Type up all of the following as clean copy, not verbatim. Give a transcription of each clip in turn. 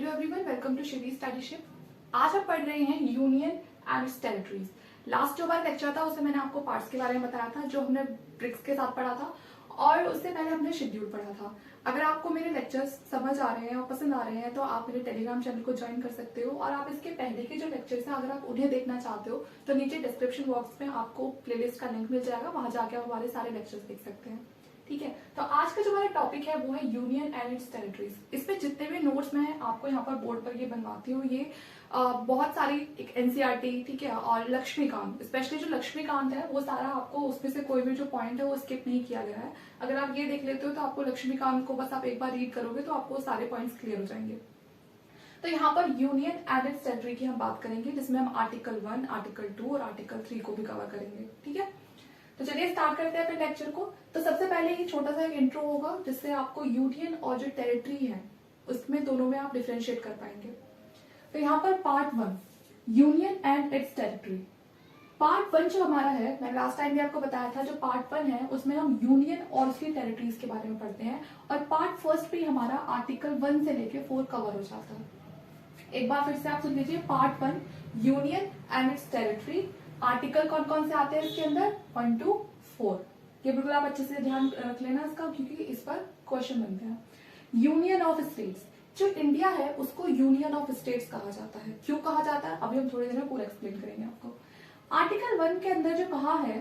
Hello everyone, welcome to Shivi studyship. आज हम पढ़ रहे हैं union and its territories. Last जो हमारा लेक्चर था उसमें मैंने आपको पार्ट्स के बारे में बताया था, जो हमने ब्रिक्स के साथ पढ़ा था, और उससे पहले हमने शेड्यूल पढ़ा था। अगर आपको मेरे लेक्चर्स समझ आ रहे हैं और पसंद आ रहे हैं तो आप मेरे टेलीग्राम चैनल को ज्वाइन कर सकते हो, और आप इसके पहले के जो लेक्चर्स हैं अगर आप उन्हें देखना चाहते हो तो नीचे डिस्क्रिप्शन बॉक्स में आपको प्लेलिस्ट का लिंक मिल जाएगा, वहां जाके आप हमारे सारे लेक्चर्स देख सकते हैं। ठीक है, तो आज का जो हमारा टॉपिक है वो है यूनियन एंड इट्स टेरिटरीज। इसमें जितने भी नोट्स मैं आपको यहाँ पर बोर्ड पर ये बनवाती हूँ, ये बहुत सारी एक एनसीईआरटी, ठीक है, और लक्ष्मीकांत, स्पेशली जो लक्ष्मीकांत है वो सारा आपको उसमें से कोई भी जो पॉइंट है वो स्किप नहीं किया गया है। अगर आप ये देख लेते हो तो आपको लक्ष्मीकांत को बस आप एक बार रीड करोगे तो आपको सारे पॉइंट्स क्लियर हो जाएंगे। तो यहाँ पर यूनियन एंड इट्स टेरिटरी की हम बात करेंगे, जिसमें हम आर्टिकल 1, आर्टिकल 2 और आर्टिकल 3 को भी कवर करेंगे। ठीक है, तो चलिए स्टार्ट करते हैं अपने लेक्चर को। तो सबसे पहले ये छोटा सा एक इंट्रो होगा जिससे आपको यूनियन और जो टेरिटरी है उसमें दोनों में आप डिफरेंशिएट कर पाएंगे। तो यहाँ पर part 1 union and it's territory. Part 1 जो हमारा है, मैंने लास्ट टाइम भी आपको बताया था, जो पार्ट 1 है उसमें हम यूनियन और उसकी टेरिटरीज के बारे में पढ़ते हैं, और पार्ट 1 भी हमारा आर्टिकल 1 से लेके 4 कवर हो जाता है। एक बार फिर से आप सुन लीजिए, part 1 union and it's territory. Article कौन कौन से आते हैं इसके अंदर? 1 to 4। ये बिल्कुल आप अच्छे से ध्यान रख लेना इसका, क्योंकि इस पर क्वेश्चन बनते हैं। यूनियन ऑफ स्टेट्स, जो इंडिया है उसको यूनियन ऑफ स्टेट्स कहा जाता है। क्यों कहा जाता है अभी हम थोड़ी देर में पूरा एक्सप्लेन करेंगे आपको। आर्टिकल 1 के अंदर जो कहा है,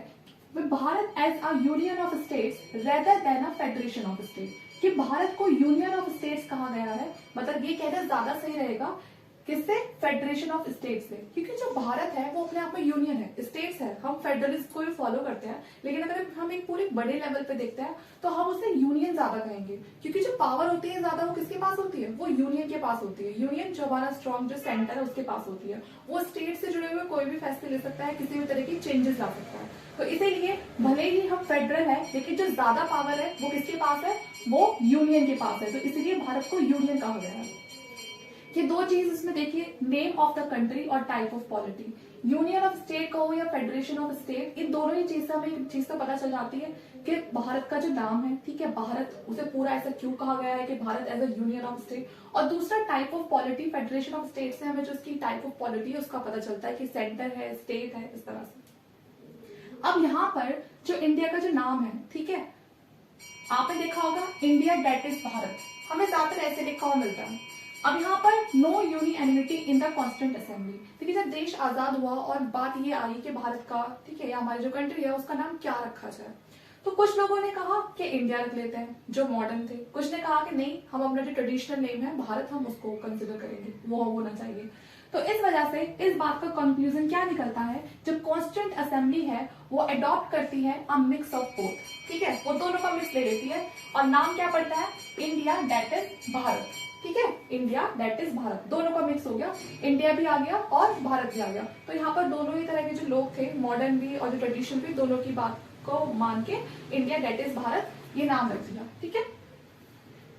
Bharat as a union of states rather than a federation of state, कि भारत को यूनियन ऑफ स्टेट्स कहा गया है। मतलब ये कहना ज्यादा सही रहेगा, किससे? फेडरेशन ऑफ स्टेट्स से, क्योंकि जो भारत है वो अपने आप में यूनियन है, स्टेट्स है, हम फेडरलिस्ट को भी फॉलो करते हैं, लेकिन अगर हम एक पूरे बड़े लेवल पे देखते हैं तो हम उसे यूनियन ज्यादा कहेंगे, क्योंकि जो पावर होती है ज्यादा वो किसके पास होती है? वो यूनियन के पास होती है। यूनियन जो हमारा स्ट्रॉन्ग जो सेंटर है उसके पास होती है। वो स्टेट से जुड़े हुए कोई भी फैसले ले सकता है, किसी भी तरह की चेंजेस ला सकता है। तो इसीलिए भले ही हम फेडरल है, लेकिन जो ज्यादा पावर है वो किसके पास है? वो यूनियन के पास है। तो इसीलिए भारत को यूनियन कहा गया है। ये दो चीज इसमें देखिए, नेम ऑफ द कंट्री और type of polity. Union of state कहो या फेडरेशन ऑफ स्टेट, इन दोनों ही चीज से हमें एक चीज तो पता चल जाती है कि भारत का जो नाम है, ठीक है, भारत, उसे पूरा ऐसा क्यों कहा गया है कि Bharat as a union of state. और दूसरा type of polity, federation of state से हमें जो उसकी टाइप ऑफ पॉलिटी है उसका पता चलता है कि सेंटर है, स्टेट है, इस तरह से। अब यहाँ पर जो इंडिया का जो नाम है, ठीक है, आपने देखा होगा इंडिया डेट इज भारत, हमें ज्यादातर ऐसे लिखा हुआ मिलता है। अब यहाँ पर no unionity in the constituent assembly, ठीक है, जब देश आजाद हुआ और बात ये आई कि भारत का, ठीक है, या हमारी जो कंट्री है उसका नाम क्या रखा जाए, तो कुछ लोगों ने कहा कि इंडिया रख लेते हैं, जो मॉडर्न थे। कुछ ने कहा कि नहीं, हम अपना जो ट्रेडिशनल नेम है भारत, हम उसको कंसिडर करेंगे, वो होना चाहिए। तो इस वजह से इस बात का कंक्लूजन क्या निकलता है, जब कॉन्स्टिट्यूंट असेंबली है वो अडॉप्ट करती है अ मिक्स ऑफ बोथ, ठीक है, वो दोनों का मिक्स ले लेती है, और नाम क्या पड़ता है? इंडिया डेट इज भारत, ठीक है, इंडिया डेट इज भारत, दोनों का मिक्स हो गया, इंडिया भी आ गया और भारत भी आ गया। तो यहाँ पर दोनों ही तरह के जो लोग थे, मॉडर्न भी और जो ट्रेडिशनल भी, दोनों की बात को मान के इंडिया डेट इज भारत ये नाम रख दिया। ठीक है,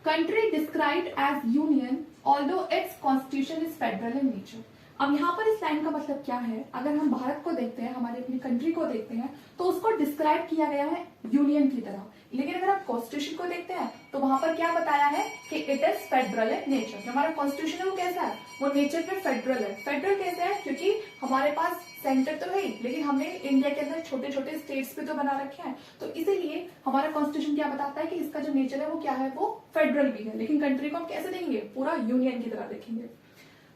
country described as union although its constitution is federal in nature. अब यहाँ पर इस लाइन का मतलब क्या है? अगर हम भारत को देखते हैं, हमारी अपनी कंट्री को देखते हैं, तो उसको डिस्क्राइब किया गया है यूनियन की तरह, लेकिन अगर आप कॉन्स्टिट्यूशन को देखते हैं तो वहां पर क्या बताया है कि it is federal in nature. जो हमारा कॉन्स्टिट्यूशन है वो कैसा है? वो नेचर पे फेडरल है। फेडरल कैसे है? क्योंकि हमारे पास सेंटर तो है, लेकिन हमने इंडिया के अंदर छोटे छोटे स्टेट्स भी तो बना रखे हैं, तो इसीलिए हमारा कॉन्स्टिट्यूशन क्या बताता है कि इसका जो नेचर है वो क्या है? वो फेडरल भी है, लेकिन कंट्री को हम कैसे देखेंगे? पूरा यूनियन की तरह देखेंगे।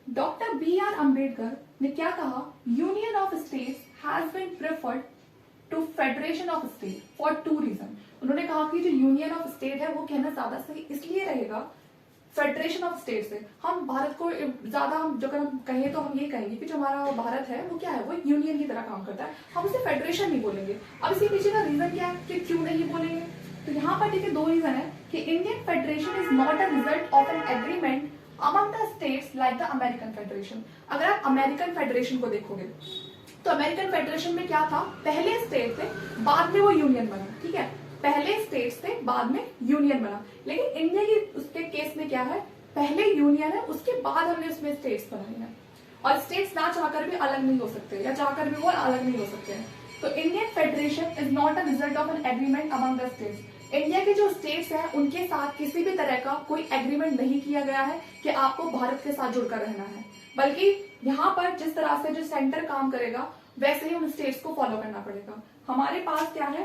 Doctor B.R. अम्बेडकर ने क्या कहा? Union of states has been preferred to federation of state for 2 reason. उन्होंने कहा कि जो यूनियन ऑफ स्टेट है वो कहना ज्यादा सही इसलिए रहेगा फेडरेशन ऑफ स्टेट से। हम भारत को ज्यादा, हम जो अगर हम कहें तो हम ये कहेंगे कि जो हमारा भारत है वो क्या है? वो यूनियन की तरह काम करता है, हम उसे फेडरेशन नहीं बोलेंगे। अब इसके पीछे का रीजन क्या है कि क्यों नहीं बोलेंगे? तो यहाँ पर देखिए 2 रीजन है कि Indian federation is not a result of an agreement among the states like the American Federation। अगर आप अमेरिकन फेडरेशन को देखोगे तो अमेरिकन फेडरेशन में क्या था? पहले स्टेट थे, बाद में वो यूनियन बना, ठीक है, पहले स्टेट्स थे, बाद में यूनियन बना। लेकिन इंडिया की उसके केस में क्या है? पहले यूनियन है, उसके बाद हमने उसमें स्टेट्स बनाए हैं, और स्टेट्स ना चाहकर भी अलग नहीं हो सकते, या चाहकर भी वो अलग नहीं हो सकते हैं। तो Indian federation is not a result of an agreement among the states. India के जो स्टेट्स हैं उनके साथ किसी भी तरह का कोई एग्रीमेंट नहीं किया गया है कि आपको भारत के साथ जुड़कर रहना है, बल्कि यहाँ पर जिस तरह से जो सेंटर काम करेगा वैसे ही उन स्टेट्स को फॉलो करना पड़ेगा। हमारे पास क्या है,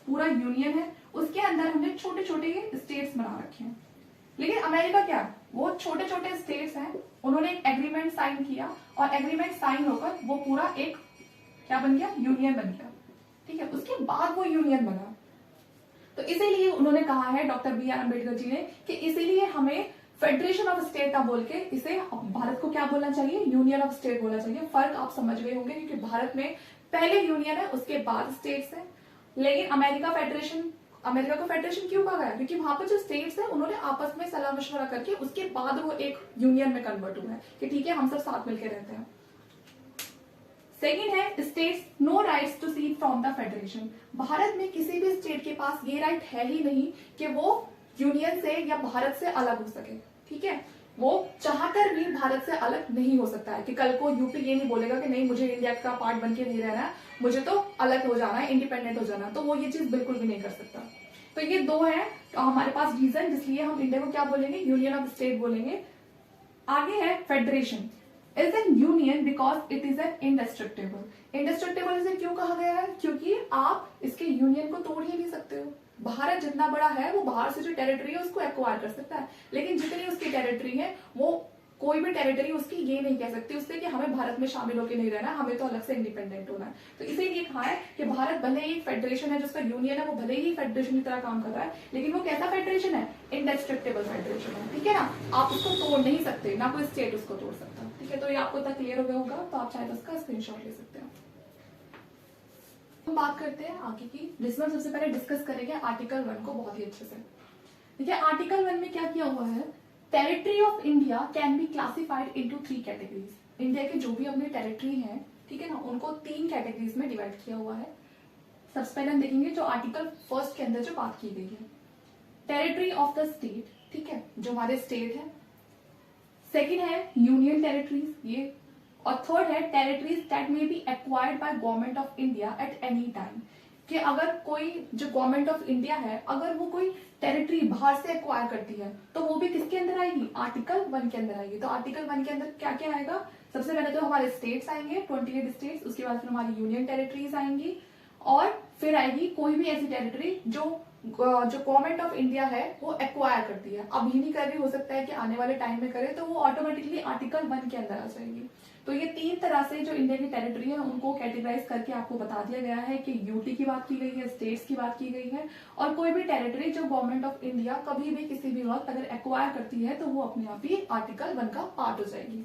पूरा यूनियन है, उसके अंदर हमने छोटे छोटे स्टेट्स बना रखे हैं। लेकिन अमेरिका क्या है, वो छोटे छोटे स्टेट्स हैं, उन्होंने एक एग्रीमेंट साइन किया और एग्रीमेंट साइन होकर वो पूरा एक क्या बन गया, यूनियन बन गया। ठीक है, उसके बाद वो यूनियन बना। तो इसीलिए उन्होंने कहा है doctor B are Ambedkar ji ने कि इसीलिए हमें फेडरेशन ऑफ स्टेट ना बोल के इसे भारत को क्या बोलना चाहिए, यूनियन ऑफ स्टेट बोलना चाहिए। फर्क आप समझ गए होंगे, क्योंकि भारत में पहले यूनियन है उसके बाद स्टेट्स है। लेकिन अमेरिका को फेडरेशन क्यों कहा गया, क्योंकि वहां पर जो स्टेट्स है उन्होंने आपस में सलाह मशवरा करके उसके बाद वो एक यूनियन में कन्वर्ट हुआ है कि ठीक है हम सब साथ मिलकर रहते हैं। सेकेंड है states no rights to seek from the federation. Bharat में किसी भी स्टेट के पास ये राइट है ही नहीं कि वो यूनियन से या भारत से अलग हो सके। ठीक है, वो चाहकर भी भारत से अलग नहीं हो सकता है कि कल को यूपी ये नहीं बोलेगा कि नहीं मुझे इंडिया का पार्ट बन के नहीं रहना है, मुझे तो अलग हो जाना है, इंडिपेंडेंट हो जाना है, तो वो ये चीज बिल्कुल भी नहीं कर सकता। तो ये दो है हमारे पास रीजन जिसलिए हम इंडिया को क्या बोलेंगे, यूनियन ऑफ स्टेट बोलेंगे। आगे है federation is an union because it is an indestructible. Indestructible इसे क्यों कहा गया है, क्योंकि आप इसके यूनियन को तोड़ ही नहीं सकते हो। भारत जितना बड़ा है वो बाहर से जो टेरिटरी है उसको एक्वायर कर सकता है, लेकिन जितनी उसकी टेरिटरी है वो कोई भी टेरिटरी उसकी ये नहीं कह सकती उससे कि हमें भारत में शामिल होकर नहीं रहना, हमें तो अलग से इंडिपेंडेंट होना है। तो इसीलिए कहा है कि भारत भले ही फेडरेशन है, जिसका यूनियन है वो भले ही फेडरेशन की तरह काम कर रहा है, लेकिन वो कैसा फेडरेशन है, इंडेस्ट्रक्टेबल फेडरेशन है। ठीक है ना, आप उसको तोड़ नहीं सकते, ना कोई स्टेट उसको तोड़ सकता। ठीक है, तो ये आपको तक क्लियर हो गया होगा, तो आप चाहे तो उसका स्क्रीनशॉट ले सकते हैं। हम बात करते हैं आगे की, जिसमें सबसे पहले डिस्कस करेंगे आर्टिकल 1 को बहुत ही अच्छे से। देखिए आर्टिकल 1 में क्या किया हुआ है, territory of India can be classified into 3 categories. India के जो भी अपनी टेरिटरी है, ठीक है ना, उनको 3 कैटेगरीज में डिवाइड किया हुआ है। सबसे पहले हम देखेंगे जो आर्टिकल 1 के अंदर जो बात की गई है, टेरिटरी ऑफ द स्टेट, ठीक है, जो हमारे स्टेट है। सेकेंड है यूनियन टेरिटरीज, ये, और थर्ड है territories that may be acquired by government of India at any time, कि अगर कोई जो गवर्नमेंट ऑफ इंडिया है अगर वो कोई टेरिटरी बाहर से एक्वायर करती है तो वो भी किसके अंदर आएगी, आर्टिकल 1 के अंदर आएगी। तो आर्टिकल 1 के अंदर क्या क्या आएगा, सबसे पहले तो हमारे स्टेट्स आएंगे 28 स्टेट्स, उसके बाद फिर हमारी यूनियन टेरिटरीज आएंगी, और फिर आएगी कोई भी ऐसी टेरिटरी जो गवर्नमेंट ऑफ इंडिया है वो एक्वायर करती है। अब ही नहीं कर रही, हो सकता है कि आने वाले टाइम में करे, तो वो ऑटोमेटिकली आर्टिकल 1 के अंदर आ जाएगी। तो ये 3 तरह से जो इंडिया की टेरिटरी है उनको कैटेगराइज करके आपको बता दिया गया है कि यूटी की बात की गई है, स्टेट्स की बात की गई है, और कोई भी टेरिटरी जो गवर्नमेंट ऑफ इंडिया कभी भी किसी भी वक्त अगर एक्वायर करती है तो वो अपने आप ही आर्टिकल 1 का पार्ट हो जाएगी।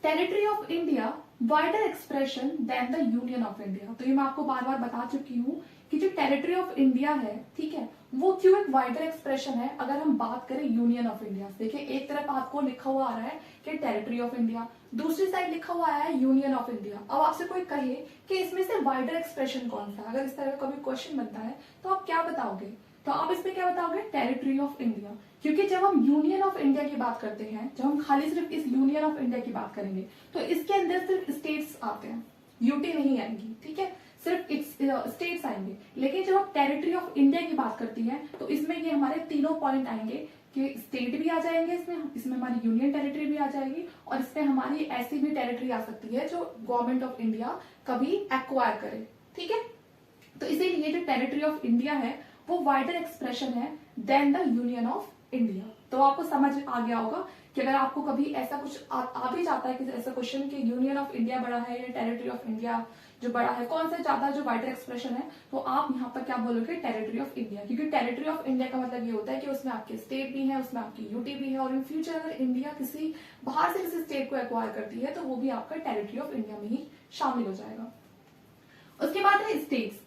Territory of India wider expression than the union of India. तो ये मैं आपको बार बार बता चुकी हूँ कि जो टेरिटरी ऑफ इंडिया है, ठीक है, वो क्यों एक वाइडर एक्सप्रेशन है अगर हम बात करें यूनियन ऑफ इंडिया। देखिए एक तरफ आपको लिखा हुआ आ रहा है कि टेरिटरी ऑफ इंडिया, दूसरी साइड लिखा हुआ आया है यूनियन ऑफ इंडिया। अब आपसे कोई कहे कि इसमें से वाइडर एक्सप्रेशन कौन सा, अगर इस तरह का कभी क्वेश्चन बनता है तो आप क्या बताओगे, तो आप इसमें क्या बताओगे, टेरिटरी ऑफ इंडिया। क्योंकि जब हम यूनियन ऑफ इंडिया की बात करते हैं, जब हम खाली सिर्फ इस यूनियन ऑफ इंडिया की बात करेंगे तो इसके अंदर सिर्फ स्टेट्स आते हैं, यूटी नहीं आएंगी, ठीक है, सिर्फ स्टेट्स आएंगे। लेकिन जब हम टेरिटरी ऑफ इंडिया की बात करती है तो इसमें ये हमारे तीनों पॉइंट आएंगे कि स्टेट भी आ जाएंगे, इसमें हमारी यूनियन टेरिटरी भी आ जाएगी, और इसमें हमारी ऐसी भी टेरिटरी आ सकती है जो गवर्नमेंट ऑफ इंडिया कभी एक्वायर करे। ठीक है, तो इसीलिए जो टेरिटरी ऑफ इंडिया है वो वाइडर एक्सप्रेशन है than the union of India. तो आपको समझ आ गया होगा कि अगर आपको कभी ऐसा कुछ आ भी जाता है कि ऐसा क्वेश्चन कि यूनियन ऑफ इंडिया बड़ा है या टेरिटरी ऑफ इंडिया जो बड़ा है, कौन सा ज्यादा जो वाइडर एक्सप्रेशन है, तो आप यहाँ पर क्या बोलोगे, टेरिटरी ऑफ इंडिया। क्योंकि टेरिटरी ऑफ इंडिया का मतलब ये होता है कि उसमें आपके स्टेट भी है, उसमें आपकी यूटी भी है, और इन फ्यूचर अगर इंडिया किसी बाहर से किसी स्टेट को एक्वायर करती है तो वो भी आपका टेरिटरी ऑफ इंडिया में ही शामिल हो जाएगा। उसके बाद है states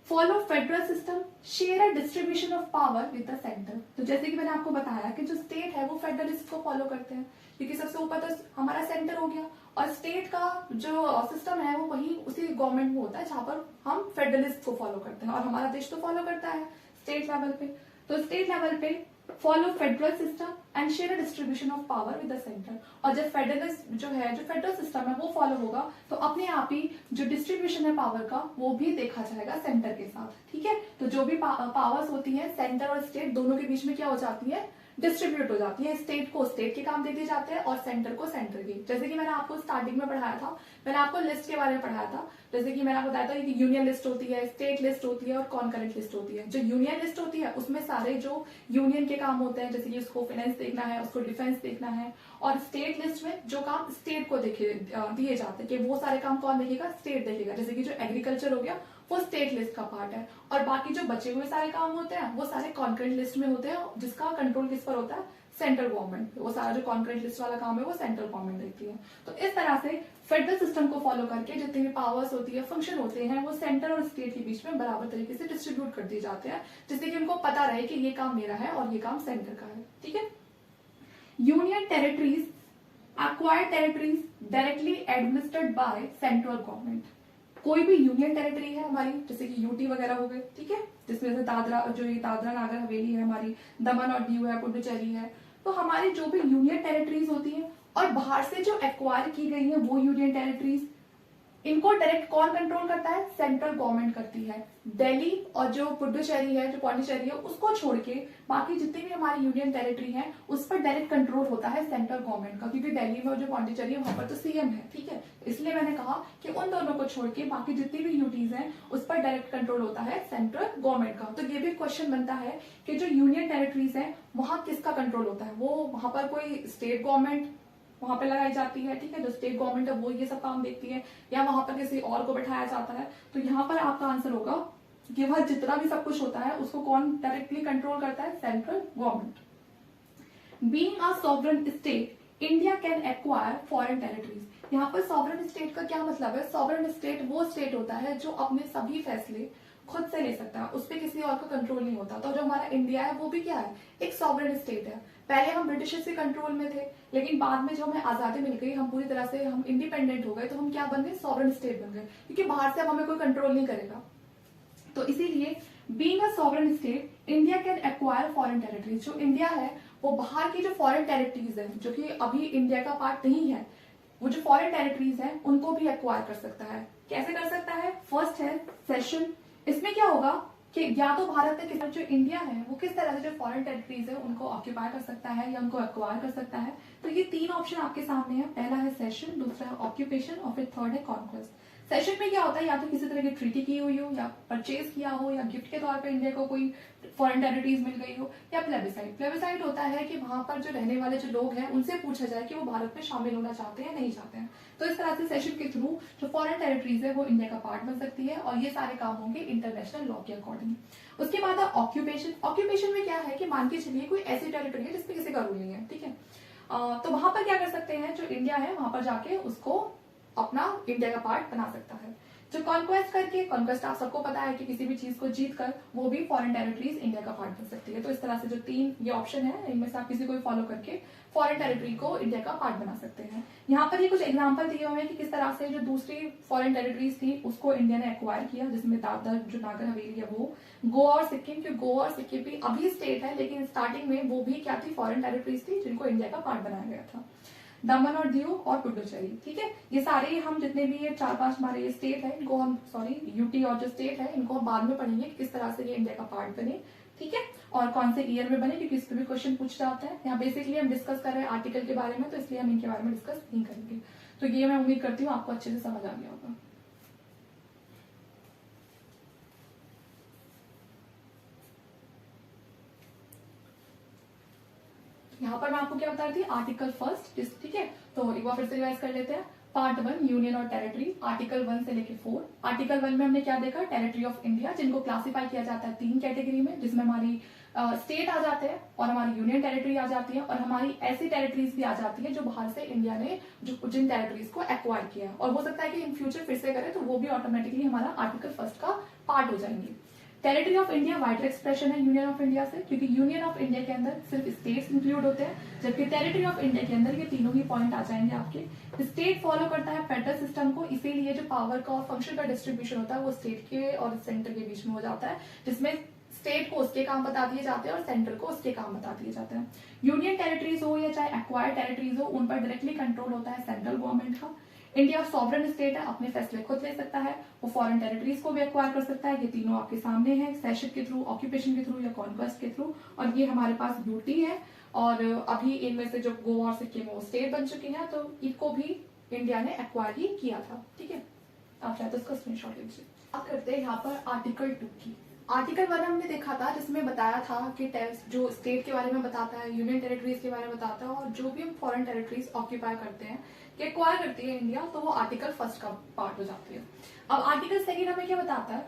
follow federal system, share a distribution of power with the centre. तो जैसे कि मैंने आपको बताया कि जो स्टेट है वो फेडरलिस्ट को फॉलो करते हैं, क्योंकि सबसे ऊपर तो हमारा सेंटर हो गया, और स्टेट का जो सिस्टम है वो वही उसी गवर्नमेंट में होता है जहां पर हम फेडरलिस्ट को फॉलो करते हैं, और हमारा देश तो फॉलो करता है स्टेट लेवल पे। तो स्टेट लेवल पे follow federal system and share distribution of power with the centre. और जब फेडरल जो है, जो फेडरल सिस्टम है वो फॉलो होगा तो अपने आप ही जो डिस्ट्रीब्यूशन है पावर का वो भी देखा जाएगा सेंटर के साथ। ठीक है, तो जो भी पावर्स होती है सेंटर और स्टेट दोनों के बीच में क्या हो जाती है, डिस्ट्रीब्यूट हो जाती है। स्टेट को स्टेट के काम दे दिए जाते हैं और सेंटर को सेंटर के। जैसे कि मैंने आपको स्टार्टिंग में पढ़ाया था, मैंने आपको लिस्ट के बारे में पढ़ाया था। जैसे कि मैंने आपको बताया था कि यूनियन लिस्ट होती है, स्टेट लिस्ट होती है और कॉन्करेंट लिस्ट होती है। जो यूनियन लिस्ट होती है उसमें सारे जो यूनियन के काम होते हैं, जैसे कि उसको फाइनेंस देखना है, उसको डिफेंस देखना है। और स्टेट लिस्ट में जो काम स्टेट को दिए जाते हैं कि वो सारे काम कौन देखेगा, स्टेट देखेगा। जैसे कि जो एग्रीकल्चर हो गया वो स्टेट लिस्ट का पार्ट है। और बाकी जो बचे हुए सारे काम होते हैं वो सारे कॉन्करेंट लिस्ट में होते हैं, जिसका कंट्रोल किस पर होता है, सेंट्रल गवर्नमेंट। वो सारा जो कॉन्करेंट लिस्ट वाला काम है वो सेंट्रल गवर्नमेंट देखती है। तो इस तरह से फेडरल सिस्टम को फॉलो करके जितनी भी पावर्स होती है, फंक्शन होते हैं, वो सेंटर और स्टेट के बीच में बराबर तरीके से डिस्ट्रीब्यूट कर दिए जाते हैं, जिससे कि उनको पता रहे कि ये काम मेरा है और ये काम सेंटर का है। ठीक है, union territories acquired territories directly administered by central government। कोई भी यूनियन टेरिटरी है हमारी, जैसे कि यूटी वगैरह हो गए, ठीक है, जिसमें से दादरा, जो ये दादरा नागर हवेली है हमारी, दमन और दीव है, पुडुचेरी है। तो हमारी जो भी यूनियन टेरिटरीज होती है और बाहर से जो एक्वायर की गई है वो यूनियन टेरिटरीज, इनको डायरेक्ट कौन कंट्रोल करता है, सेंट्रल गवर्नमेंट करती है। दिल्ली और जो पुडुचेरी है, जो पौंडीचेरी है, उसको छोड़ के बाकी जितनी भी हमारी यूनियन टेरिटरी है उस पर डायरेक्ट कंट्रोल होता है सेंट्रल गवर्नमेंट का, क्योंकि दिल्ली में जो पौंडीचेरी है वहां पर तो सीएम है। ठीक है, इसलिए मैंने कहा कि उन दोनों को छोड़ के बाकी जितनी भी यूटीज हैं उस पर डायरेक्ट कंट्रोल होता है सेंट्रल गवर्नमेंट का। तो ये भी क्वेश्चन बनता है कि जो यूनियन टेरिटरीज है वहां किसका कंट्रोल होता है, वो वहां पर कोई स्टेट गवर्नमेंट वहां पे लगाई जाती है। ठीक है, जो स्टेट गवर्नमेंट है वो ये सब काम देखती है, या वहां पर किसी और को बैठाया जाता है। तो यहाँ पर आपका आंसर होगा कि वह जितना भी सब कुछ होता है उसको कौन डायरेक्टली कंट्रोल करता है, central government. Being a sovereign state India can acquire foreign territories. यहाँ पर सॉवरेन स्टेट का क्या मतलब है, सॉवरेन स्टेट वो स्टेट होता है जो अपने सभी फैसले खुद से ले सकता है, उस पर किसी और का कंट्रोल नहीं होता। तो जो हमारा इंडिया है वो भी क्या है, एक सॉवरेन स्टेट है। पहले हम ब्रिटिशर्स के कंट्रोल में थे, लेकिन बाद में जब हमें आजादी मिल गई, हम पूरी तरह से हम इंडिपेंडेंट हो गए, तो हम क्या बन गए, सॉवरेन स्टेट बन गए, क्योंकि बाहर से अब हमें कोई कंट्रोल नहीं करेगा। तो इसीलिए being a sovereign state India can acquire foreign territories. जो इंडिया है वो बाहर की जो फॉरेन टेरिटरीज है, जो कि अभी इंडिया का पार्ट नहीं है, वो जो फॉरेन टेरिटरीज है उनको भी एक्वायर कर सकता है। कैसे कर सकता है, फर्स्ट है सेशन। इसमें क्या होगा कि या तो भारत है, जो इंडिया है वो किस तरह से जो फॉरेन टेरिटरीज है उनको ऑक्यूपाई कर सकता है या उनको एक्वायर कर सकता है। तो ये तीन ऑप्शन आपके सामने है, पहला है सेशन, दूसरा है ऑक्यूपेशन और फिर थर्ड है कॉन्क्वेस्ट। सेशन में क्या होता है, या तो किसी तरह की ट्रीटी की हुई हो, या परचेज किया हो, या गिफ्ट के तौर पे इंडिया को कोई फॉरेन टेरिटरीज मिल गई हो, या प्लेबिसाइड। प्लेबिसाइड होता है कि वहां पर जो रहने वाले जो लोग हैं उनसे पूछा जाए कि वो भारत में शामिल होना चाहते हैं या नहीं चाहते हैं। तो इस तरह से सेशन के थ्रू जो फॉरेन टेरिटरीज है वो इंडिया का पार्ट बन सकती है, और ये सारे काम होंगे इंटरनेशनल लॉ के अकॉर्डिंग। उसके बाद है ऑक्यूपेशन। ऑक्यूपेशन में क्या है कि मान के चलिए कोई ऐसी टेरिटरी है जिसपे किसी का रूल नहीं है, ठीक है, तो वहां पर क्या कर सकते हैं, जो इंडिया है वहां पर जाके उसको अपना इंडिया का पार्ट बना सकता है। जो कॉन्क्वेस्ट करके, कॉन्क्वेस्ट आप सबको पता है कि किसी भी चीज को जीत कर वो भी फॉरेन टेरिटरीज इंडिया का पार्ट बन सकती है। तो इस तरह से जो तीन ये ऑप्शन है इनमें से आप किसी को फॉलो करके फॉरेन टेरिटरी को इंडिया का पार्ट बना सकते हैं। यहाँ पर ये कुछ एग्जांपल दिए हुए हैं कि किस तरह से जो दूसरी फॉरेन टेरिटरीज थी उसको इंडिया ने एक्वायर किया, जिसमें दादर जो नागर हवेली है वो, गोवा और सिक्किम, क्योंकि गोवा और सिक्किम भी अभी स्टेट है लेकिन स्टार्टिंग में वो भी क्या थी, फॉरेन टेरिटरीज थी जिनको इंडिया का पार्ट बनाया गया था। दमन और दीव और पुडुचेरी, ठीक है, ये सारे हम जितने भी ये 4-5 हमारे ये स्टेट है इनको हम यूटी और जो स्टेट है इनको हम बाद में पढ़ेंगे किस तरह से ये इंडिया का पार्ट बने, ठीक है, और कौन से ईयर में बने, क्योंकि इस पे भी क्वेश्चन पूछ जाता है। यहाँ बेसिकली हम डिस्कस कर रहे हैं आर्टिकल के बारे में, तो इसलिए हम इनके बारे में डिस्कस नहीं करेंगे। तो ये मैं उम्मीद करती हूँ आपको अच्छे से समझ आ गया होगा। यहाँ पर मैं आपको क्या बता रही थी, आर्टिकल फर्स्ट, ठीक है, तो एक बार फिर से रिवाइज कर लेते हैं। पार्ट 1 यूनियन और टेरिटरी, आर्टिकल 1 से लेके 4। आर्टिकल 1 में हमने क्या देखा, टेरिटरी ऑफ इंडिया, जिनको क्लासिफाई किया जाता है 3 कैटेगरी में, जिसमें हमारी स्टेट आ जाते हैं और हमारी यूनियन टेरिटरी आ जाती है, और हमारी ऐसी टेरिटरीज भी आ जाती है जो बाहर से इंडिया ने जो जिन टेरिटरीज को एक्वायर किया है, और हो सकता है कि इन फ्यूचर फिर से करें तो वो भी ऑटोमेटिकली हमारा आर्टिकल फर्स्ट का पार्ट हो जाएंगे। Territory of India wider expression है यूनियन ऑफ इंडिया से, क्योंकि यूनियन ऑफ इंडिया के अंदर सिर्फ स्टेट्स इंक्लूड होते हैं, जबकि टेरिटरी ऑफ इंडिया के अंदर ये तीनों ही पॉइंट आ जाएंगे आपके। स्टेट फॉलो करता है फेडरल सिस्टम को, इसीलिए जो पावर का और फंक्शन का डिस्ट्रीब्यूशन होता है वो स्टेट के और सेंटर के बीच में हो जाता है, जिसमें स्टेट को उसके काम बता दिए जाते हैं और सेंट्रल को उसके काम बता दिए जाते हैं। यूनियन टेरिटरीज हो या चाहे एक्वायर्ड टेरिटरीज हो, उन पर डायरेक्टली कंट्रोल होता है सेंट्रल गवर्नमेंट का। इंडिया सॉवरेन स्टेट है, अपने फैसले खुद ले सकता है, वो फॉरेन टेरिटरीज को भी एक्वायर कर सकता है। ये तीनों आपके सामने है, सेशन के थ्रू, ऑक्यूपेशन के थ्रू या कॉन्क्वेस्ट के थ्रू, और ये हमारे पास यूटी है। और अभी इनमें से जो गोवा और सिक्किम वो स्टेट बन चुके हैं, तो इनको भी इंडिया ने एक्वायर ही किया था। ठीक है, आप चाहे तो इसका स्क्रीनशॉट लीजिए। बात करते हैं यहाँ पर आर्टिकल 2 की। आर्टिकल 1 हमने देखा था, जिसमें बताया था कि जो स्टेट के बारे में बताता है, यूनियन टेरिटरीज के बारे में बताता है, और जो भी हम फॉरेन टेरिटरीज ऑक्यूपाई करते हैं, कि एक्वायर करती है इंडिया, तो वो आर्टिकल 1 का पार्ट हो जाती है। अब आर्टिकल 2 हमें क्या बताता है?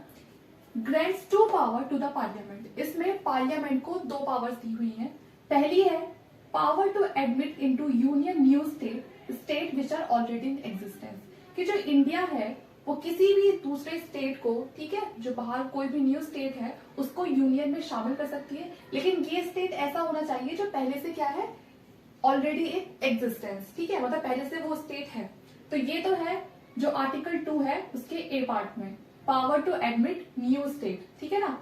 Grants to power to the parliament. इसमें पार्लियामेंट को 2 पावर्स दी हुई हैं। पहली है power to admit into union new state which are already in existence, कि जो इंडिया है वो किसी भी दूसरे स्टेट को, ठीक है, जो बाहर कोई भी न्यू स्टेट है उसको यूनियन में शामिल कर सकती है, लेकिन ये स्टेट ऐसा होना चाहिए जो पहले से क्या है, ऑलरेडी इन एग्जिस्टेंस। ठीक है, मतलब पहले से वो स्टेट है। तो ये तो है जो आर्टिकल 2 है उसके ए पार्ट में, power to admit new state, ठीक है ना,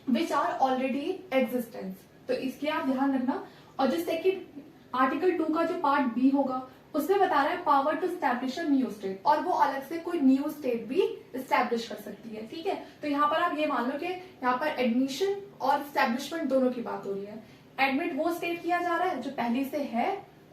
विच आर ऑलरेडी एग्जिस्टेंस। तो इसके आप ध्यान रखना। और जो सेकंड आर्टिकल 2 का जो पार्ट बी होगा, उसमें बता रहा है power to establish a new state, और वो अलग से कोई न्यू स्टेट भी स्टैब्लिश कर सकती है। ठीक है, तो यहाँ पर आप ये मान लो कि यहाँ पर एडमिशन और स्टैब्लिशमेंट दोनों की बात हो रही है। एडमिट वो स्टेट किया जा रहा है जो पहले से है,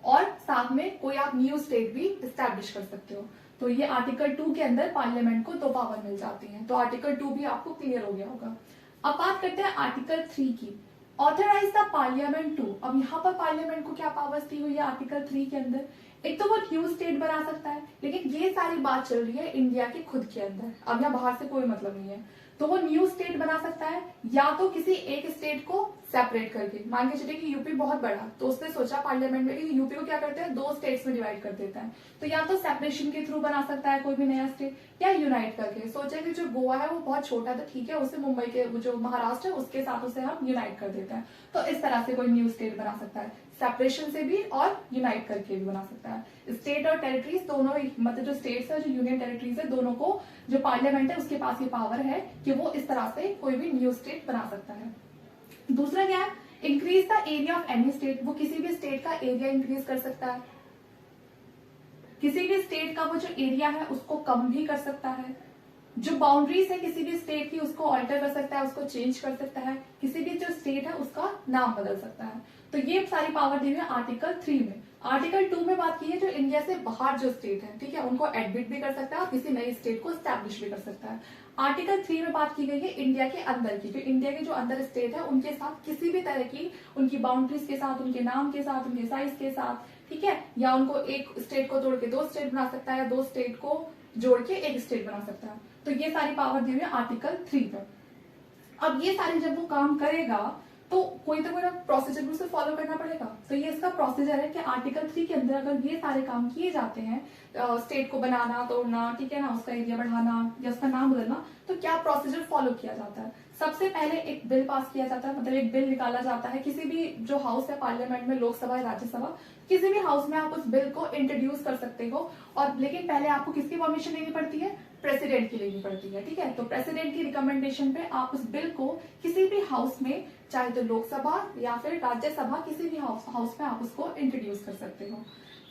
और साथ में कोई आप न्यू स्टेट भी स्टैब्लिश कर सकते हो। तो ये आर्टिकल 2 के अंदर पार्लियामेंट को 2 पावर मिल जाती है। तो आर्टिकल 2 भी आपको क्लियर हो गया होगा। अब बात करते हैं आर्टिकल 3 की, ऑथराइज द पार्लियामेंट टू। अब यहाँ पर पार्लियामेंट को क्या पावर्स दी हुई है आर्टिकल 3 के अंदर? एक तो वो न्यू स्टेट बना सकता है, लेकिन ये सारी बात चल रही है इंडिया के खुद के अंदर, अब यहाँ बाहर से कोई मतलब नहीं है। तो वो न्यू स्टेट बना सकता है, या तो किसी एक स्टेट को सेपरेट करके। मान के चलिए कि यूपी बहुत बड़ा, तो उसने सोचा पार्लियामेंट में कि यूपी को क्या करते हैं, 2 स्टेट्स में डिवाइड कर देता है। तो या तो सेपरेशन के थ्रू बना सकता है कोई भी नया स्टेट, या यूनाइट करके। सोचा कि जो गोवा है वो बहुत छोटा था, ठीक है, उसे मुंबई के जो महाराष्ट्र है उसके साथ उसे हम यूनाइट कर देते हैं। तो इस तरह से कोई न्यू स्टेट बना सकता है, सेपरेशन से भी और यूनाइट करके भी बना सकता है। स्टेट और टेरिटरीज दोनों, मतलब जो स्टेट्स है, जो यूनियन टेरिटरीज है, दोनों को जो पार्लियामेंट है उसके पास ये पावर है कि वो इस तरह से कोई भी न्यू स्टेट बना सकता है। दूसरा क्या है, increase the area of any state. वो किसी भी स्टेट का एरिया इंक्रीज कर सकता है, किसी भी स्टेट का वो जो एरिया है उसको कम भी कर सकता है, जो बाउंड्रीज है किसी भी स्टेट की उसको ऑल्टर कर सकता है, उसको चेंज कर सकता है, किसी भी जो स्टेट है उसका नाम बदल सकता है। तो ये सारी पावर दी हुई है आर्टिकल 3 में। आर्टिकल 2 में बात की है जो इंडिया से बाहर जो स्टेट है, ठीक है, उनको एडमिट भी कर सकता है और किसी नई स्टेट को स्टैब्लिश भी कर सकता है। आर्टिकल 3 में बात की गई है इंडिया के अंदर की, जो इंडिया के जो अंदर स्टेट है उनके साथ किसी भी तरह की, उनकी बाउंड्रीज के साथ, उनके नाम के साथ, उनके साइज के साथ, ठीक है, या उनको एक स्टेट को तोड़ के 2 स्टेट बना सकता है, या 2 स्टेट को जोड़ के एक स्टेट बना सकता है। तो ये सारी पावर दी हुई है आर्टिकल 3 पर। अब ये सारी जब वो काम करेगा तो कोई प्रोसीजर भी उसे फॉलो करना पड़ेगा। तो ये इसका प्रोसीजर है कि आर्टिकल 3 के अंदर अगर ये सारे काम किए जाते हैं, स्टेट को बनाना, तोड़ना, ठीक है ना, उसका एरिया बढ़ाना या उसका नाम बदलना, तो क्या प्रोसीजर फॉलो किया जाता है? सबसे पहले एक बिल पास किया जाता है, मतलब एक बिल निकाला जाता है। किसी भी जो हाउस है पार्लियामेंट में, लोकसभा, राज्यसभा, किसी भी हाउस में आप उस बिल को इंट्रोड्यूस कर सकते हो, और लेकिन पहले आपको किसकी परमिशन लेनी पड़ती है? प्रेसिडेंट की लेनी पड़ती है। ठीक है, तो प्रेसिडेंट की रिकमेंडेशन पे आप उस बिल को किसी भी हाउस में, चाहे तो लोकसभा या फिर राज्यसभा, किसी भी हाउस में आप उसको इंट्रोड्यूस कर सकते हो।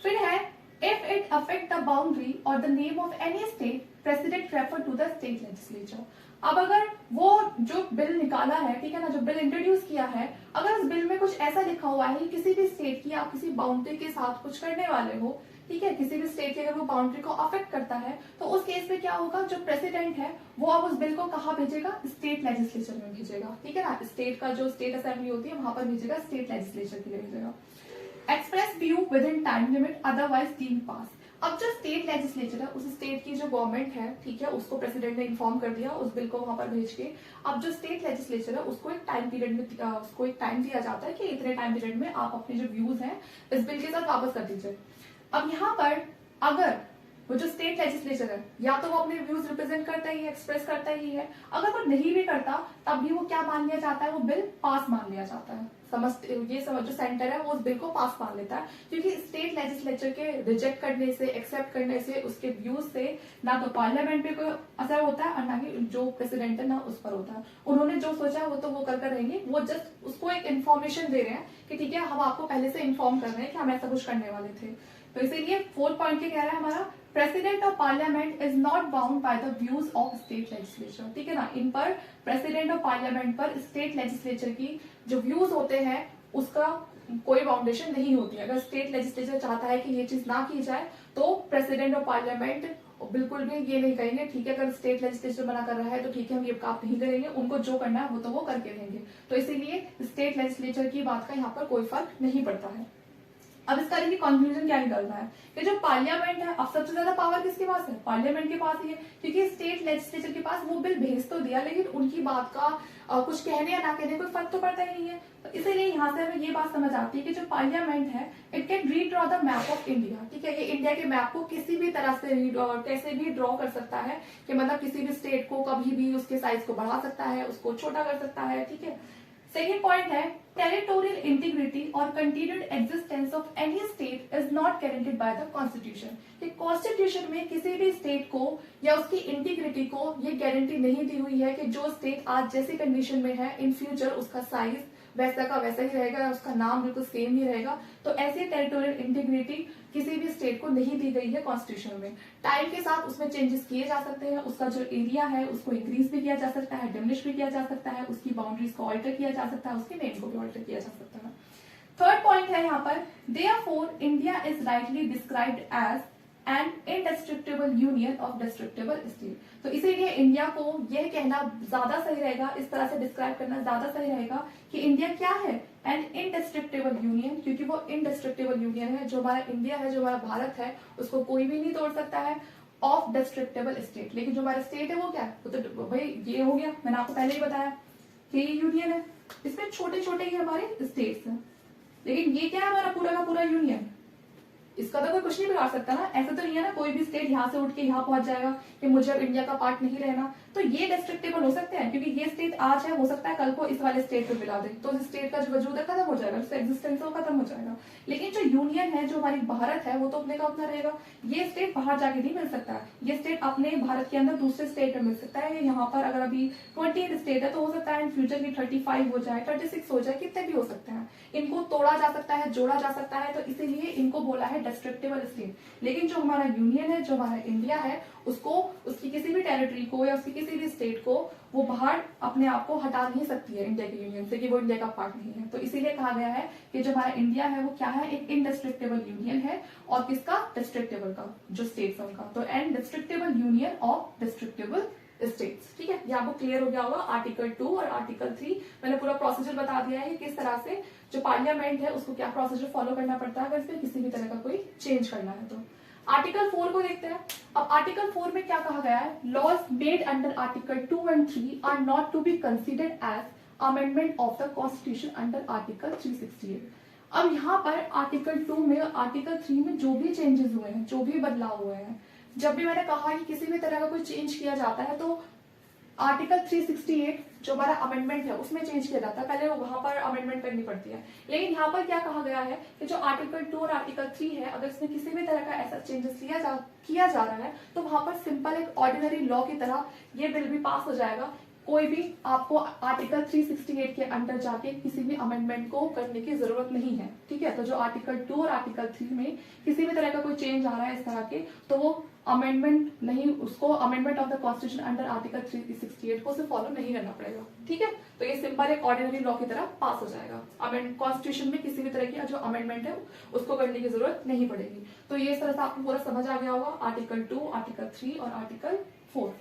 फिर है if it affect the boundary और the name of any state, president refer to the state legislature. अब अगर वो जो बिल निकाला है, ठीक है ना, जो बिल इंट्रोड्यूस किया है, अगर उस बिल में कुछ ऐसा लिखा हुआ है कि किसी भी स्टेट की आप किसी बाउंड्री के साथ कुछ करने वाले हो, ठीक है, किसी भी स्टेट की अगर वो बाउंड्री को अफेक्ट करता है, तो उस केस में क्या होगा, जो प्रेसिडेंट है वो अब उस बिल को कहाँ भेजेगा? स्टेट लेजिस्लेचर में भेजेगा। ठीक है ना, स्टेट का जो स्टेट असेंबली होती है वहां पर भेजेगा, स्टेट लेजिस्लेचर के लिए भेजेगा। Express view with in time limit otherwise deem pass. अब जो स्टेट लेजिस्लेचर है, उस स्टेट की जो गवर्नमेंट है, ठीक है, उसको प्रेसिडेंट ने इन्फॉर्म कर दिया उस बिल को वहां पर भेज के। अब जो स्टेट लेजिस्लेचर है उसको एक टाइम पीरियड में, उसको एक टाइम दिया जाता है कि इतने टाइम पीरियड में आप अपने जो व्यूज हैं इस बिल के साथ वापस कर दीजिए। अब यहाँ पर अगर वो जो स्टेट लेजिस्लेचर है या तो वो अपने व्यूज रिप्रेजेंट करता ही है, एक्सप्रेस करता ही है, अगर वो नहीं भी करता तब भी वो क्या मान लिया जाता है, वो बिल पास मान लिया जाता है। ये समझ जो सेंटर है वो उस बिल को पास मान लेता है, क्योंकि स्टेट लेजिस्लेचर के रिजेक्ट करने से, एक्सेप्ट करने से, उसके व्यूज से ना तो पार्लियामेंट पे कोई असर होता है और ना ही जो प्रेसिडेंट है ना उस पर होता है। उन्होंने जो सोचा है वो तो वो कर रहेंगे, वो जस्ट उसको एक इन्फॉर्मेशन दे रहे हैं कि ठीक है हम आपको पहले से इन्फॉर्म कर रहे हैं कि हम ऐसा कुछ करने वाले थे। तो इसीलिए 4th पॉइंट क्या कह रहा है हमारा, president of parliament is not bound by the views of state legislature. ठीक है ना, इन पर प्रेसिडेंट ऑफ पार्लियामेंट पर स्टेट लेजिस्लेचर की जो व्यूज होते हैं उसका कोई बाउंडेशन नहीं होती। अगर स्टेट लेजिस्लेचर चाहता है कि ये चीज ना की जाए तो प्रेसिडेंट ऑफ पार्लियामेंट बिल्कुल भी ये नहीं कहेंगे ठीक है अगर स्टेट लेजिस्लेचर मना कर रहा है तो ठीक है हम ये काम नहीं करेंगे, उनको जो करना है वो तो वो करके रहेंगे। तो इसीलिए स्टेट लेजिस्लेचर की बात का यहाँ पर कोई फर्क नहीं पड़ता है। अब इसका देखिए कंक्लूजन क्या निकलता है कि जो पार्लियामेंट है, अब सबसे ज्यादा पावर किसके पास है, पार्लियामेंट के पास ही है, क्योंकि स्टेट लेजिस्लेचर के पास वो बिल भेज तो दिया लेकिन उनकी बात का कुछ कहने या ना कहने कोई फर्क तो पड़ता ही नहीं है। तो इसीलिए यहाँ से हमें ये बात समझ आती है कि जो पार्लियामेंट है it can redraw the map of India. ठीक है, ये इंडिया के मैप को किसी भी तरह से कैसे भी ड्रॉ कर सकता है, कि मतलब किसी भी स्टेट को कभी भी उसके साइज को बढ़ा सकता है, उसको छोटा कर सकता है। ठीक है, सेकेंड पॉइंट है टेरिटोरियल इंटीग्रिटी और continued existence of any state is not guaranteed by the constitution. कि कॉन्स्टिट्यूशन में किसी भी स्टेट को या उसकी इंटीग्रिटी को ये गारंटी नहीं दी हुई है कि जो स्टेट आज जैसी कंडीशन में है इन फ्यूचर उसका साइज वैसा का वैसा ही रहेगा, उसका नाम बिल्कुल सेम ही रहेगा। तो ऐसी टेरिटोरियल इंटीग्रिटी किसी भी स्टेट को नहीं दी गई है कॉन्स्टिट्यूशन में। टाइम के साथ उसमें चेंजेस किए जा सकते हैं, उसका जो एरिया है उसको इंक्रीज भी किया जा सकता है, डिमिनिश भी किया जा सकता है, उसकी बाउंड्रीज को ऑल्टर किया जा सकता है, उसके नेम को भी ऑल्टर किया जा सकता है। थर्ड पॉइंट है यहाँ पर, therefore India is rightly described as an indestructible union of destructible state. तो इसीलिए इंडिया को यह कहना ज्यादा सही रहेगा, इस तरह से डिस्क्राइब करना ज्यादा सही रहेगा कि इंडिया क्या है, एन इनडिस्ट्रक्टेबल यूनियन, क्योंकि वो इनडिस्ट्रक्टेबल यूनियन है। जो हमारा इंडिया है, जो हमारा भारत है, उसको कोई भी नहीं तोड़ सकता है, ऑफ डिस्ट्रक्टेबल स्टेट। लेकिन जो हमारा स्टेट है वो क्या है, वो तो भाई ये हो गया, मैंने आपको पहले ही बताया कि ये यूनियन है, इसमें छोटे छोटे ही हमारे स्टेट्स हैं, लेकिन ये क्या है हमारा पूरा का पूरा यूनियन। इसका तो कोई कुछ नहीं बिगाड़ सकता ना, ऐसा तो नहीं है ना कोई भी स्टेट यहाँ से उठ के यहाँ पहुंच जाएगा कि मुझे अब इंडिया का पार्ट नहीं रहना। तो ये डिस्ट्रक्टेबल हो सकते हैं, क्योंकि ये स्टेट आज है, हो सकता है कल को इस वाले स्टेट पे मिला दे, तो उस स्टेट का जो वजूद है खत्म हो जाएगा, उसका एग्जिस्टेंस वो खत्म हो जाएगा। लेकिन जो यूनियन है, जो हमारी भारत है, वो तो अपने का अपना रहेगा। ये स्टेट बाहर जाके नहीं मिल सकता, ये स्टेट अपने भारत के अंदर दूसरे स्टेट में मिल सकता है। यहाँ पर अगर अभी 28 स्टेट है तो हो सकता है इन फ्यूचर की 35 हो जाए, 36 हो जाए, कितने भी हो सकते हैं। इनको तोड़ा जा सकता है, जोड़ा जा सकता है, तो इसीलिए इनको बोला है डिस्ट्रक्टेबल स्टेट। लेकिन जो हमारा यूनियन है, जो हमारा इंडिया है, उसको उसकी किसी भी टेरिटरी को या उसकी किसी भी स्टेट को वो बाहर अपने आप को हटा नहीं सकती है इंडिया के यूनियन से, कि वो इंडिया का पार्ट नहीं है। तो इसीलिए कहा गया है कि जो हमारा इंडिया है वो क्या है, एक इनडिस्ट्रक्टेबल यूनियन है। और किसका, डिस्ट्रक्टेबल का, जो स्टेट्स है उनका। तो and destructible union of destructible states. ठीक है, ये आपको क्लियर हो गया होगा। आर्टिकल 2 और आर्टिकल 3 मैंने पूरा प्रोसीजर बता दिया है, किस तरह से जो पार्लियामेंट है उसको क्या प्रोसीजर फॉलो करना पड़ता है अगर इसमें किसी भी तरह का कोई चेंज करना है तो। आर्टिकल 4 को देखते हैं। अब आर्टिकल 4 में क्या कहा गया है, laws made under article 2 and 3 are not to be considered as amendment of the constitution under article 368। अब यहाँ पर आर्टिकल 2 में आर्टिकल 3 में जो भी चेंजेस हुए हैं, जो भी बदलाव हुए हैं, जब भी मैंने कहा कि किसी भी तरह का कोई चेंज किया जाता है तो आर्टिकल 368 जो हमारा अमेंडमेंट है उसमें चेंज किया जाता है, पहले वहां पर अमेंडमेंट करनी पड़ती है। लेकिन यहाँ पर क्या कहा गया है कि जो आर्टिकल 2 और आर्टिकल 3 है, अगर इसमें किसी भी तरह का ऐसा चेंजेस किया जा रहा है तो वहां पर सिंपल एक ऑर्डिनरी लॉ की तरह ये बिल भी पास हो जाएगा। कोई भी आपको आर्टिकल 368 के अंडर जाके किसी भी अमेंडमेंट को करने की जरूरत नहीं है। ठीक है, तो जो आर्टिकल 2 और आर्टिकल 3 में किसी भी तरह का कोई चेंज आ रहा है इस तरह के, तो वो अमेंडमेंट नहीं, उसको amendment of the constitution under article 368 को उसे फॉलो नहीं करना पड़ेगा। ठीक है, तो ये सिंपल एक ऑर्डिनरी लॉ की तरह पास हो जाएगा। कॉन्स्टिट्यूशन में किसी भी तरह की जो अमेंडमेंट है उसको करने की जरूरत नहीं पड़ेगी। तो ये इस तरह से आपको पूरा समझ आ गया होगा, आर्टिकल 2, आर्टिकल 3 और आर्टिकल 4।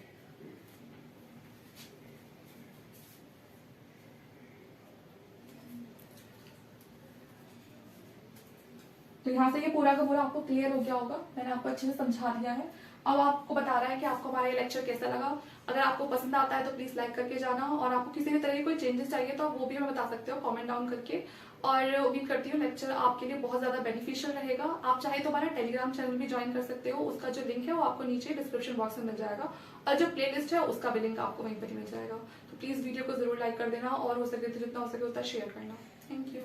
तो यहाँ से ये पूरा का पूरा आपको क्लियर हो गया होगा, मैंने आपको अच्छे से समझा दिया है। अब आपको बता रहा है कि आपको हमारा ये लेक्चर कैसा लगा। अगर आपको पसंद आता है तो प्लीज लाइक करके जाना, और आपको किसी भी तरह की कोई चेंजेस चाहिए तो आप वो भी हमें बता सकते हो कमेंट डाउन करके। और उम्मीद करती हूँ लेक्चर आपके लिए बहुत ज्यादा बेनिफिशियल रहेगा। आप चाहे तो हमारा टेलीग्राम चैनल भी ज्वाइन कर सकते हो, उसका जो लिंक है वो आपको नीचे डिस्क्रिप्शन बॉक्स में मिल जाएगा, और जो प्लेलिस्ट है उसका भी लिंक आपको वहीं पर मिल जाएगा। तो प्लीज वीडियो को जरूर लाइक कर देना, और हो सके तो जितना हो सके उतना शेयर करना। Thank you.